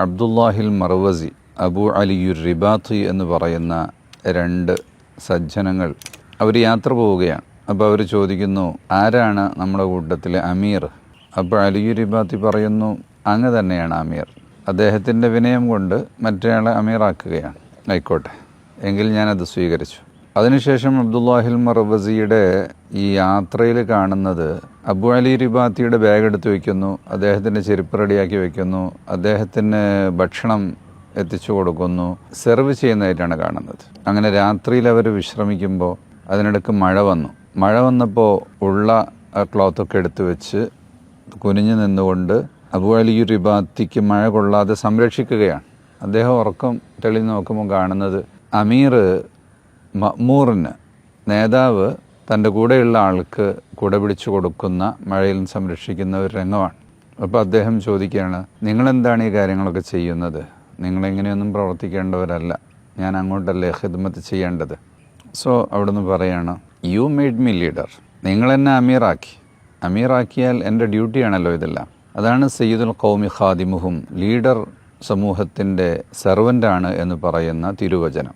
അബ്ദുല്ലാഹിൽ മർവസി, അബു അലിയുർ റിബാത്തി എന്ന് പറയുന്ന രണ്ട് സജ്ജനങ്ങൾ അവർ യാത്ര പോവുകയാണ്. അപ്പോൾ അവർ ചോദിക്കുന്നു, ആരാണ് നമ്മുടെ കൂട്ടത്തിലെ അമീർ? അപ്പോൾ അലിയുർ റിബാത്തി പറയുന്നു, അങ്ങ് തന്നെയാണ് അമീർ. അദ്ദേഹത്തിൻ്റെ വിനയം കൊണ്ട് മറ്റേയാളെ അമീറാക്കുകയാണ്. ആയിക്കോട്ടെ എങ്കിൽ ഞാനത് സ്വീകരിച്ചു. അതിനുശേഷം അബ്ദുല്ലാഹിൽ മർവസിയുടെ ഈ യാത്രയിൽ കാണുന്നത് അബു അലി റിബാത്തിയുടെ ബാഗ് എടുത്ത് വയ്ക്കുന്നു, അദ്ദേഹത്തിൻ്റെ ചെരുപ്പ് റെഡിയാക്കി വയ്ക്കുന്നു, അദ്ദേഹത്തിന് ഭക്ഷണം എത്തിച്ചു കൊടുക്കുന്നു, സെർവ് ചെയ്യുന്നതായിട്ടാണ് കാണുന്നത്. അങ്ങനെ രാത്രിയിൽ അവർ വിശ്രമിക്കുമ്പോൾ അതിനിടയ്ക്ക് മഴ വന്നപ്പോൾ ഉള്ള ക്ലോത്തൊക്കെ എടുത്ത് വെച്ച് കുനിഞ്ഞു നിന്നുകൊണ്ട് അബു അലി റിബാത്തിക്ക് മഴ കൊള്ളാതെ സംരക്ഷിക്കുകയാണ്. അദ്ദേഹം ഉറക്കം തെളിഞ്ഞ് നോക്കുമ്പോൾ കാണുന്നത് അമീർ മഅ്മൂറിന്, നേതാവ് തൻ്റെ കൂടെയുള്ള ആൾക്ക് കുട പിടിച്ചു കൊടുക്കുന്ന, മഴയിൽ സംരക്ഷിക്കുന്ന ഒരു രംഗമാണ്. അപ്പോൾ അദ്ദേഹം ചോദിക്കുകയാണ്, നിങ്ങളെന്താണ് ഈ കാര്യങ്ങളൊക്കെ ചെയ്യുന്നത്? നിങ്ങളിങ്ങനെയൊന്നും പ്രവർത്തിക്കേണ്ടവരല്ല, ഞാൻ അങ്ങോട്ടല്ലേ ഖിദ്മത്ത് ചെയ്യേണ്ടത്. സോ അവിടുന്ന് പറയാണ്, യു മെയ്ഡ് മീ ലീഡർ, നിങ്ങളെന്നെ അമീറാക്കിയാൽ എൻ്റെ ഡ്യൂട്ടിയാണല്ലോ ഇതെല്ലാം. അതാണ് സയ്യിദുൽ ഖൗമി ഖാദിമുഹും, ലീഡർ സമൂഹത്തിൻ്റെ സെർവൻ്റാണ് എന്ന് പറയുന്ന തിരുവചനം.